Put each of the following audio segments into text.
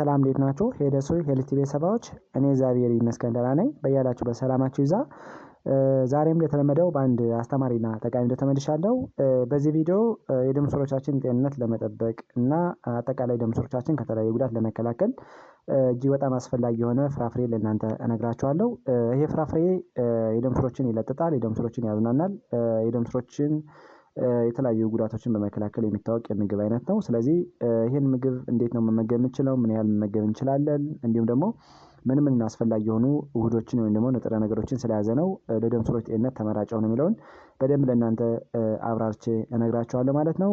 ሰላም እንዴት ናችሁ? ሄደሱ ሄልቲ ቤተሰባዎች እኔ እግዚአብሔር ይመስገን ደህና ነኝ። በያላችሁ በሰላማችሁ ይዛ ዛሬም እንደተለመደው በአንድ አስተማሪና ጠቃሚ ቪዲዮ ተመልሻለሁ። በዚህ ቪዲዮ የደም ስሮቻችን ጤንነት ለመጠበቅ እና አጠቃላይ ደም ስሮቻችን ከተለያዩ ጉዳት ለመከላከል እጅግ በጣም አስፈላጊ የሆነ ፍራፍሬ ለእናንተ እነግራችኋለሁ። ይሄ ፍራፍሬ የደም ስሮችን ይለጥጣል፣ የደም ስሮችን ያዝናናል፣ የደም ስሮችን የተለያዩ ጉዳቶችን በመከላከል የሚታወቅ የምግብ አይነት ነው። ስለዚህ ይሄን ምግብ እንዴት ነው መመገብ የምንችለው? ምን ያህል መመገብ እንችላለን? እንዲሁም ደግሞ ምን አስፈላጊ የሆኑ ውህዶችን ወይም ደግሞ ንጥረ ነገሮችን ስለያዘ ነው ለደም ስሮች ጤንነት ተመራጭ ነው የሚለውን በደንብ ለእናንተ አብራርቼ እነግራችኋለሁ ማለት ነው።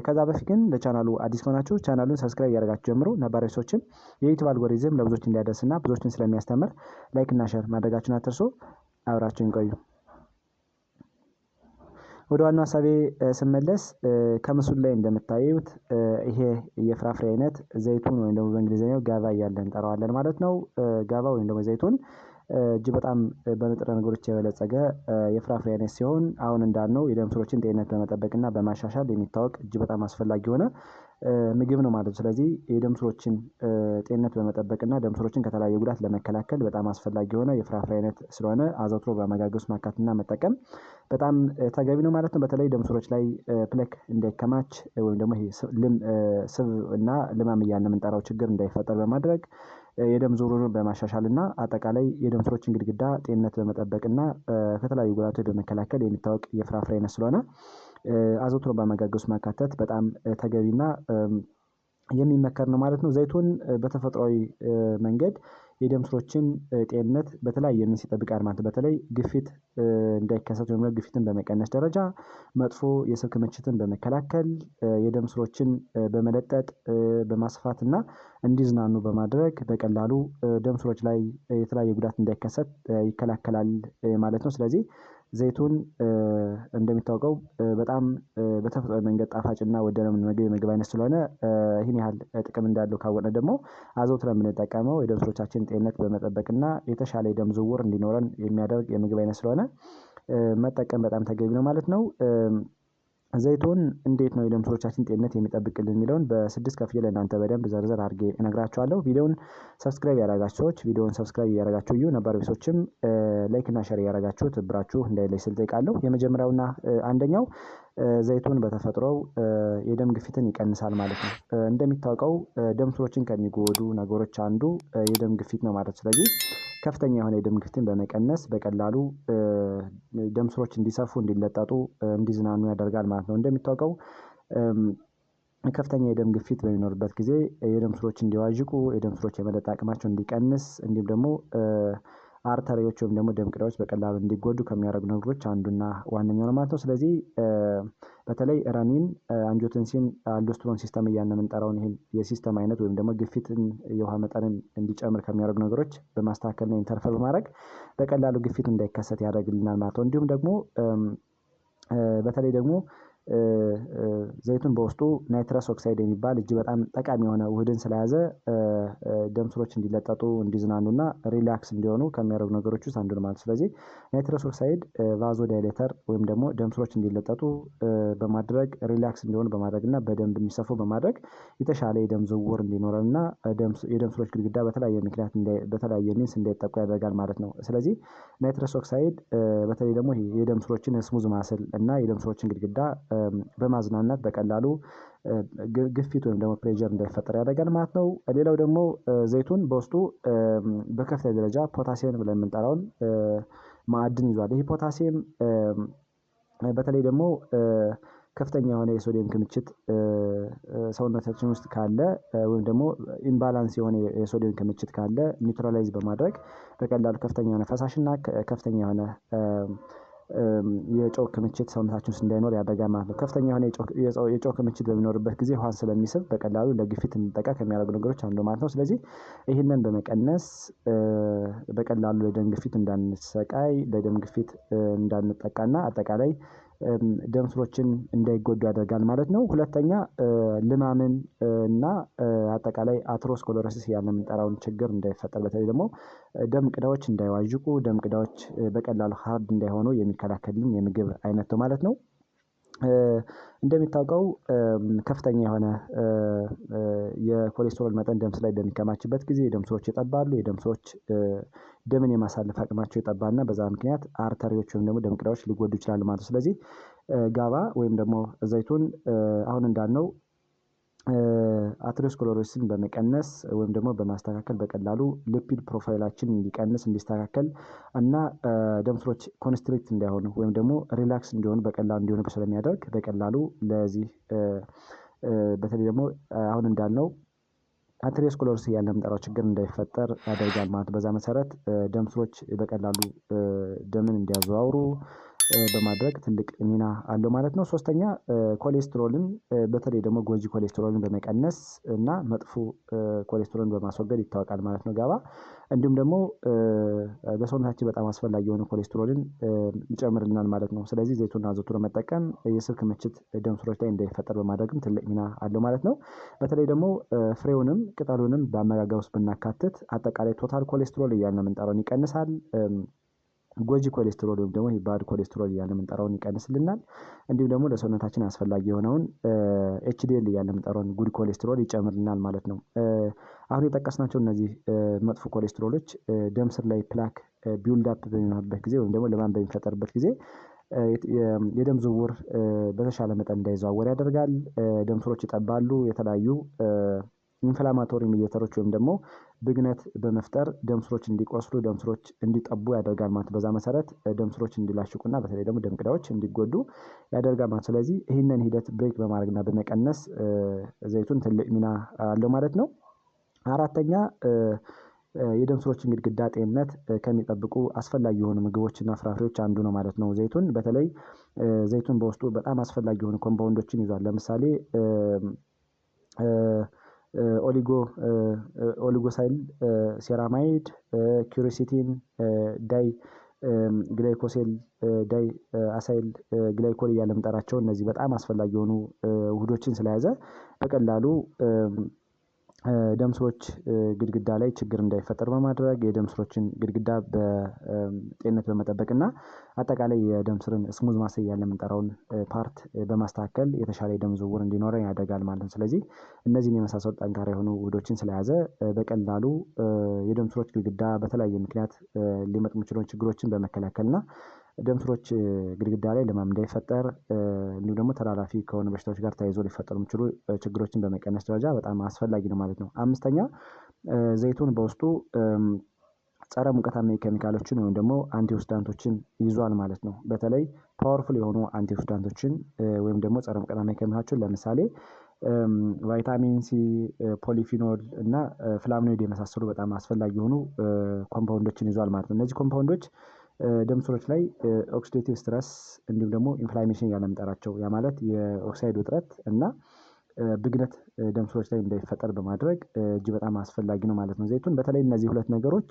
ከዛ በፊት ግን ለቻናሉ አዲስ ከሆናችሁ ቻናሉን ሰብስክራይብ እያደረጋችሁ ጀምሩ። ነባሪ ሰዎችም የዩቲዩብ አልጎሪዝም ለብዙዎች እንዲያደርስና ብዙዎችን ስለሚያስተምር ላይክ እና ሼር ማድረጋችሁን አትርሱ። አብራችሁን ቆዩ። ወደ ዋናው ሀሳቤ ስመለስ ከምስሉ ላይ እንደምታዩት ይሄ የፍራፍሬ አይነት ዘይቱን ወይም ደግሞ በእንግሊዝኛው ጋቫ እያልን እንጠራዋለን ማለት ነው። ጋቫ ወይም ደግሞ ዘይቱን እጅግ በጣም በንጥረ ነገሮች የበለጸገ የፍራፍሬ አይነት ሲሆን አሁን እንዳልነው የደም ስሮችን ጤንነት በመጠበቅና በማሻሻል የሚታወቅ እጅግ በጣም አስፈላጊ የሆነ ምግብ ነው ማለት ነው። ስለዚህ የደም ስሮችን ጤንነት በመጠበቅና ደም ስሮችን ከተለያየ ጉዳት ለመከላከል በጣም አስፈላጊ የሆነ የፍራፍሬ አይነት ስለሆነ አዘውትሮ በአመጋገብ ውስጥ ማካተትና መጠቀም በጣም ተገቢ ነው ማለት ነው። በተለይ ደም ስሮች ላይ ፕሌክ እንዳይከማች ወይም ደግሞ ይሄ ስብ እና ልማም እያልን የምንጠራው ችግር እንዳይፈጠር በማድረግ የደም ዝውውርን በማሻሻል እና አጠቃላይ የደም ስሮችን ግድግዳ ጤንነት በመጠበቅና ከተለያዩ ጉዳቶች በመከላከል የሚታወቅ የፍራፍሬ አይነት ስለሆነ አዘውትሮ በአመጋገብ ውስጥ ማካተት በጣም ተገቢና የሚመከር ነው ማለት ነው። ዘይቱን በተፈጥሯዊ መንገድ የደም ስሮችን ጤንነት በተለያየ ሚንስ ይጠብቃል ማለት ነው። በተለይ ግፊት እንዳይከሰት ወይም ግፊትን በመቀነስ ደረጃ መጥፎ የስብ ክምችትን በመከላከል የደም ስሮችን በመለጠጥ በማስፋት እና እንዲዝናኑ በማድረግ በቀላሉ ደም ስሮች ላይ የተለያየ ጉዳት እንዳይከሰት ይከላከላል ማለት ነው። ስለዚህ ዘይቱን እንደሚታወቀው በጣም በተፈጥሯዊ መንገድ ጣፋጭና ወደነው የምንመገበው የምግብ አይነት ስለሆነ ይህን ያህል ጥቅም እንዳለው ካወቅን ደግሞ አዘውትረን የምንጠቀመው የደም ስሮቻችን ጤንነት በመጠበቅና የተሻለ የደም ዝውውር እንዲኖረን የሚያደርግ የምግብ አይነት ስለሆነ መጠቀም በጣም ተገቢ ነው ማለት ነው። ዘይቱን እንዴት ነው የደም ስሮቻችን ጤንነት የሚጠብቅልን የሚለውን በስድስት ከፍዬ ለእናንተ በደንብ ዘርዘር አድርጌ እነግራችኋለሁ። ቪዲዮውን ሰብስክራይብ ያደረጋችሁ ሰዎች ቪዲዮውን ሰብስክራይብ እያደረጋችሁ እዩ። ነባር ቤቶችም ላይክ እና ሼር እያደረጋችሁ ትብብራችሁ እንዳይለይ ስል እጠይቃለሁ። የመጀመሪያውና አንደኛው ዘይቱን በተፈጥሮው የደም ግፊትን ይቀንሳል ማለት ነው። እንደሚታወቀው ደም ስሮችን ከሚጎዱ ነገሮች አንዱ የደም ግፊት ነው ማለት ነው። ስለዚህ ከፍተኛ የሆነ የደም ግፊትን በመቀነስ በቀላሉ ደም ስሮች እንዲሰፉ፣ እንዲለጠጡ፣ እንዲዝናኑ ያደርጋል ማለት ነው። እንደሚታወቀው ከፍተኛ የደም ግፊት በሚኖርበት ጊዜ የደም ስሮች እንዲዋዥቁ፣ የደም ስሮች የመለጥ አቅማቸው እንዲቀንስ እንዲሁም ደግሞ አርተሪዎች ወይም ደግሞ ደም ቅዳዎች በቀላሉ እንዲጎዱ ከሚያደርጉ ነገሮች አንዱና ዋነኛው ነው ማለት ነው። ስለዚህ በተለይ ረኒን፣ አንጆቴንሲን፣ አልዶስትሮን ሲስተም እያልን የምንጠራውን ይሄን የሲስተም አይነት ወይም ደግሞ ግፊትን የውሃ መጠንን እንዲጨምር ከሚያደርጉ ነገሮች በማስተካከልና ኢንተርፈር በማድረግ በቀላሉ ግፊት እንዳይከሰት ያደርግልናል ማለት ነው። እንዲሁም ደግሞ በተለይ ደግሞ ዘይቱን በውስጡ ናይትረስ ኦክሳይድ የሚባል እጅግ በጣም ጠቃሚ የሆነ ውህድን ስለያዘ ደም ስሮች እንዲለጠጡ፣ እንዲዝናኑና ሪላክስ እንዲሆኑ ከሚያደርጉ ነገሮች ውስጥ አንዱ ነው ማለት ነው። ስለዚህ ናይትረስ ኦክሳይድ ቫዞ ዳይሌተር ወይም ደግሞ ደም ስሮች እንዲለጠጡ በማድረግ ሪላክስ እንዲሆኑ በማድረግና በደንብ እንዲሰፉ በማድረግ የተሻለ የደም ዝውውር እንዲኖረንና የደም ስሮች ግድግዳ በተለያየ ምክንያት በተለያየ ሚንስ እንዳይጠቁ ያደርጋል ማለት ነው። ስለዚህ ናይትረስ ኦክሳይድ በተለይ ደግሞ የደም ስሮችን ስሙዝ ማስል እና የደም ስሮችን ግድግዳ በማዝናናት በቀላሉ ግፊት ወይም ደግሞ ፕሬዠር እንዳይፈጠር ያደርጋል ማለት ነው። ሌላው ደግሞ ዘይቱን በውስጡ በከፍተኛ ደረጃ ፖታሲየም ብለን የምንጠራውን ማዕድን ይዟል። ይህ ፖታሲየም በተለይ ደግሞ ከፍተኛ የሆነ የሶዲየም ክምችት ሰውነታችን ውስጥ ካለ ወይም ደግሞ ኢምባላንስ የሆነ የሶዲየም ክምችት ካለ ኒውትራላይዝ በማድረግ በቀላሉ ከፍተኛ የሆነ ፈሳሽና ከፍተኛ የሆነ የጨው ክምችት ሰውነታችን ውስጥ እንዳይኖር ያደርጋል ማለት ነው። ከፍተኛ የሆነ የጨው ክምችት በሚኖርበት ጊዜ ውሃን ስለሚስብ በቀላሉ ለግፊት እንዲጠቃ ከሚያደርጉ ነገሮች አንዱ ማለት ነው። ስለዚህ ይህንን በመቀነስ በቀላሉ ለደም ግፊት እንዳንሰቃይ፣ ለደም ግፊት እንዳንጠቃና አጠቃላይ ደም ስሮችን እንዳይጎዱ ያደርጋል ማለት ነው። ሁለተኛ ልማምን እና አጠቃላይ አተሮስክለሮሲስ እያልን የምንጠራውን ችግር እንዳይፈጠር በተለይ ደግሞ ደም ቅዳዎች እንዳይዋዥቁ፣ ደም ቅዳዎች በቀላሉ ሃርድ እንዳይሆኑ የሚከላከልን የምግብ አይነት ነው ማለት ነው። እንደሚታወቀው ከፍተኛ የሆነ የኮሌስትሮል መጠን ደም ስር ላይ በሚከማችበት ጊዜ የደም ስሮች ይጠባሉ። የደም ስሮች ደምን የማሳለፍ አቅማቸው ይጠባና በዛ ምክንያት አርተሪዎች ወይም ደግሞ ደም ቅዳዎች ሊጎዱ ይችላሉ ማለት ነው። ስለዚህ ጋባ ወይም ደግሞ ዘይቱን አሁን እንዳልነው አተሮስክለሮሲስን በመቀነስ ወይም ደግሞ በማስተካከል በቀላሉ ሊፒድ ፕሮፋይላችን እንዲቀንስ እንዲስተካከል እና ደም ስሮች ኮንስትሪክት እንዳይሆኑ ወይም ደግሞ ሪላክስ እንዲሆኑ በቀላሉ እንዲሆኑ ስለሚያደርግ በቀላሉ ለዚህ በተለይ ደግሞ አሁን እንዳልነው አተሮስክለሮሲስ እያልን የምንጠራው ችግር እንዳይፈጠር ያደርጋል ማለት። በዛ መሰረት ደም ስሮች በቀላሉ ደምን እንዲያዘዋውሩ በማድረግ ትልቅ ሚና አለው ማለት ነው። ሶስተኛ ኮሌስትሮልን በተለይ ደግሞ ጎጂ ኮሌስትሮልን በመቀነስ እና መጥፎ ኮሌስትሮልን በማስወገድ ይታወቃል ማለት ነው ጋባ። እንዲሁም ደግሞ ለሰውነታችን በጣም አስፈላጊ የሆነ ኮሌስትሮልን ይጨምርልናል ማለት ነው። ስለዚህ ዘይቱን አዘውትሮ መጠቀም የስብ ክምችት ደም ስሮች ላይ እንዳይፈጠር በማድረግም ትልቅ ሚና አለው ማለት ነው። በተለይ ደግሞ ፍሬውንም ቅጠሉንም በአመጋገብ ውስጥ ብናካትት አጠቃላይ ቶታል ኮሌስትሮል እያልን የምንጠራውን ይቀንሳል። ጎጂ ኮሌስትሮል ወይም ደግሞ ባድ ኮሌስትሮል እያልን የምንጠራውን ይቀንስልናል። እንዲሁም ደግሞ ለሰውነታችን አስፈላጊ የሆነውን ኤችዲኤል እያልን የምንጠራውን ጉድ ኮሌስትሮል ይጨምርልናል ማለት ነው። አሁን የጠቀስናቸው እነዚህ መጥፎ ኮሌስትሮሎች ደም ስር ላይ ፕላክ ቢውልድ አፕ በሚሆንበት ጊዜ ወይም ደግሞ ለማን በሚፈጠርበት ጊዜ የደም ዝውውር በተሻለ መጠን እንዳይዘዋወር ያደርጋል። ደም ስሮች ይጠባሉ። የተለያዩ ኢንፍላማቶሪ ሚዲየተሮች ወይም ደግሞ ብግነት በመፍጠር ደም ስሮች እንዲቆስሉ ደም ስሮች እንዲጠቡ ያደርጋል ማለት። በዛ መሰረት ደም ስሮች እንዲላሽቁና በተለይ ደግሞ ደም ቅዳዎች እንዲጎዱ ያደርጋል ማለት። ስለዚህ ይህንን ሂደት ብሬክ በማድረግና በመቀነስ ዘይቱን ትልቅ ሚና አለው ማለት ነው። አራተኛ የደም ስሮችን ግድግዳ ጤንነት ከሚጠብቁ አስፈላጊ የሆኑ ምግቦችና ፍራፍሬዎች አንዱ ነው ማለት ነው። ዘይቱን በተለይ ዘይቱን በውስጡ በጣም አስፈላጊ የሆኑ ኮምፓውንዶችን ይዟል። ለምሳሌ ኦሊጎሳይል ሴራማይድ ኪሪሲቲን ዳይ ግላይኮሴል ዳይ አሳይል ግላይኮል እያልን የምንጠራቸው እነዚህ በጣም አስፈላጊ የሆኑ ውህዶችን ስለያዘ በቀላሉ ደም ስሮች ግድግዳ ላይ ችግር እንዳይፈጠር በማድረግ የደም ስሮችን ግድግዳ በጤንነት በመጠበቅ እና አጠቃላይ የደም ስርን ስሙዝ ማስ እያልን የምንጠራውን ፓርት በማስተካከል የተሻለ የደም ዝውውር እንዲኖረን ያደርጋል ማለት ነው። ስለዚህ እነዚህን የመሳሰሉ ጠንካራ የሆኑ ውህዶችን ስለያዘ በቀላሉ የደም ስሮች ግድግዳ በተለያየ ምክንያት ሊመጡ የሚችሉ ችግሮችን በመከላከል እና ደም ስሮች ግድግዳ ላይ ህመም እንዳይፈጠር እንዲሁም ደግሞ ተላላፊ ከሆኑ በሽታዎች ጋር ተያይዞ ሊፈጠሩ የሚችሉ ችግሮችን በመቀነስ ደረጃ በጣም አስፈላጊ ነው ማለት ነው። አምስተኛ ዘይቱን በውስጡ ጸረ ሙቀታማ ኬሚካሎችን ወይም ደግሞ አንቲኦክሲዳንቶችን ይዟል ማለት ነው። በተለይ ፓወርፉል የሆኑ አንቲኦክሲዳንቶችን ወይም ደግሞ ጸረ ሙቀታማ ኬሚካሎችን ለምሳሌ ቫይታሚን ሲ፣ ፖሊፊኖል እና ፍላቮኖይድ የመሳሰሉ በጣም አስፈላጊ የሆኑ ኮምፓውንዶችን ይዟል ማለት ነው። እነዚህ ኮምፓውንዶች ደም ስሮች ላይ ኦክሲዴቲቭ ስትረስ እንዲሁም ደግሞ ኢንፍላሜሽን እያልን የምንጠራቸው ያ ማለት የኦክሳይድ ውጥረት እና ብግነት ደም ስሮች ላይ እንዳይፈጠር በማድረግ እጅግ በጣም አስፈላጊ ነው ማለት ነው። ዘይቱን በተለይ እነዚህ ሁለት ነገሮች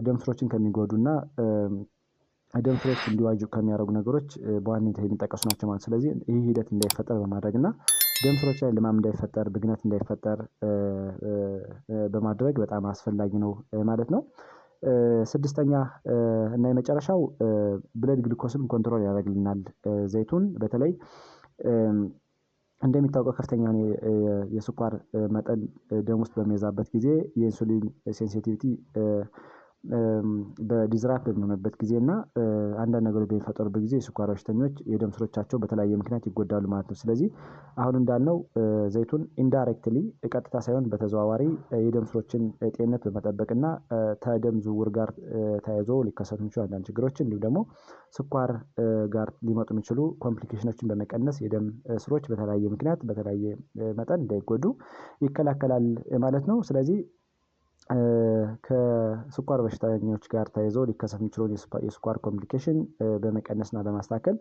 ደም ስሮችን ከሚጎዱና ደም ስሮች እንዲዋጁ ከሚያደርጉ ነገሮች በዋነኝነት የሚጠቀሱ ናቸው ማለት። ስለዚህ ይህ ሂደት እንዳይፈጠር በማድረግ እና ደም ስሮች ላይ ህመም እንዳይፈጠር ብግነት እንዳይፈጠር በማድረግ በጣም አስፈላጊ ነው ማለት ነው። ስድስተኛ እና የመጨረሻው ብለድ ግሉኮስን ኮንትሮል ያደርግልናል። ዘይቱን በተለይ እንደሚታወቀው ከፍተኛ የስኳር መጠን ደም ውስጥ በሚበዛበት ጊዜ የኢንሱሊን ሴንሲቲቪቲ በዲዝራፕት በሚሆንበት ጊዜ እና አንዳንድ ነገሮች በሚፈጠሩበት ጊዜ የስኳር በሽተኞች የደም ስሮቻቸው በተለያየ ምክንያት ይጎዳሉ ማለት ነው። ስለዚህ አሁን እንዳልነው ዘይቱን ኢንዳይሬክትሊ ቀጥታ ሳይሆን በተዘዋዋሪ የደም ስሮችን ጤንነት በመጠበቅ እና ከደም ዝውውር ጋር ተያይዞ ሊከሰቱ የሚችሉ አንዳንድ ችግሮችን እንዲሁም ደግሞ ስኳር ጋር ሊመጡ የሚችሉ ኮምፕሊኬሽኖችን በመቀነስ የደም ስሮች በተለያየ ምክንያት በተለያየ መጠን እንዳይጎዱ ይከላከላል ማለት ነው። ስለዚህ ከስኳር በሽተኞች ጋር ተያይዞ ሊከሰት የሚችለውን የስኳር ኮምፕሊኬሽን በመቀነስና በማስተካከል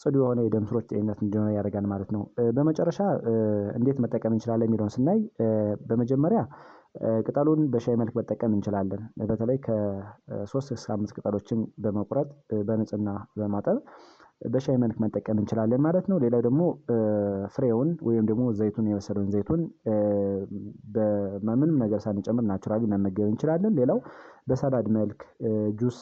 ጽዱ የሆነ የደም ስሮች ጤንነት እንዲኖር ያደርጋል ማለት ነው። በመጨረሻ እንዴት መጠቀም እንችላለን የሚለውን ስናይ በመጀመሪያ ቅጠሉን በሻይ መልክ መጠቀም እንችላለን። በተለይ ከ3 እስከ 5 ቅጠሎችን በመቁረጥ በንጽህና በማጠብ በሻይ መልክ መጠቀም እንችላለን ማለት ነው። ሌላው ደግሞ ፍሬውን ወይም ደግሞ ዘይቱን የበሰለውን ዘይቱን በምንም ነገር ሳንጨምር ናቹራሊ መመገብ እንችላለን። ሌላው በሰላድ መልክ ጁስ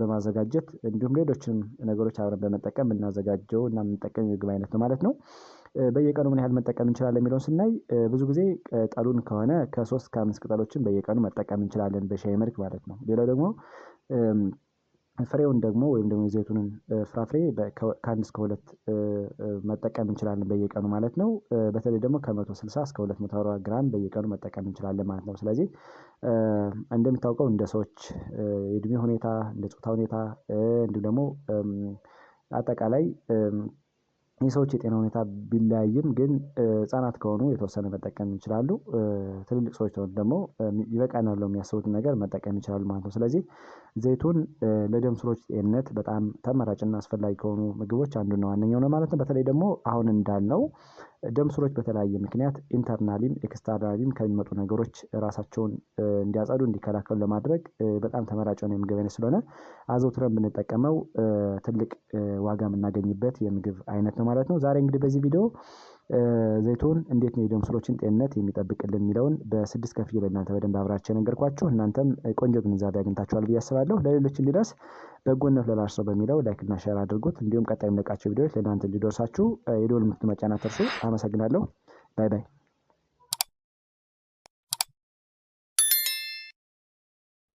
በማዘጋጀት እንዲሁም ሌሎችንም ነገሮች አብረን በመጠቀም የምናዘጋጀው እና የምንጠቀም የምግብ አይነት ነው ማለት ነው። በየቀኑ ምን ያህል መጠቀም እንችላለን የሚለውን ስናይ ብዙ ጊዜ ቅጠሉን ከሆነ ከ3 እስከ 5 ቅጠሎችን በየቀኑ መጠቀም እንችላለን በሻይ መልክ ማለት ነው። ሌላው ደግሞ ፍሬውን ደግሞ ወይም ደግሞ የዘይቱንን ፍራፍሬ ከ1 እስከ 2 መጠቀም እንችላለን በየቀኑ ማለት ነው። በተለይ ደግሞ ከ160 እስከ 240 ግራም በየቀኑ መጠቀም እንችላለን ማለት ነው። ስለዚህ እንደሚታወቀው እንደ ሰዎች የእድሜ ሁኔታ እንደ ጾታ ሁኔታ እንዲሁም ደግሞ አጠቃላይ የሰዎች የጤና ሁኔታ ቢለያይም ግን ህፃናት ከሆኑ የተወሰነ መጠቀም ይችላሉ። ትልልቅ ሰዎች ከሆኑ ደግሞ ይበቃናል ብለው የሚያስቡትን ነገር መጠቀም ይችላሉ ማለት ነው። ስለዚህ ዘይቱን ለደም ስሮች ጤንነት በጣም ተመራጭና አስፈላጊ ከሆኑ ምግቦች አንዱና ዋነኛው ነው ማለት ነው። በተለይ ደግሞ አሁን እንዳልነው ደም ስሮች በተለያየ ምክንያት ኢንተርናሊም ኤክስተርናሊም ከሚመጡ ነገሮች ራሳቸውን እንዲያጸዱ እንዲከላከሉ ለማድረግ በጣም ተመራጭ የሆነ የምግብ አይነት ስለሆነ አዘውትረን ብንጠቀመው ትልቅ ዋጋ የምናገኝበት የምግብ አይነት ነው ማለት ነው። ዛሬ እንግዲህ በዚህ ቪዲዮ ዘይቱን እንዴት ነው የደም ስሮችን ጤንነት የሚጠብቅልን የሚለውን በ6 ከፍዬ ለእናንተ በደንብ አብራርቼ ነገርኳችሁ። እናንተም ቆንጆ ግንዛቤ አግኝታችኋል ብዬ አስባለሁ። ለሌሎች እንዲደርስ በጎነት ለራስ ሰው በሚለው ላይክ እና ሼር አድርጉት። እንዲሁም ቀጣይ የምለቃቸው ቪዲዮዎች ለእናንተ እንዲደርሳችሁ የደወል ምልክቱን መጫን አትርሱ። አመሰግናለሁ። ባይ ባይ።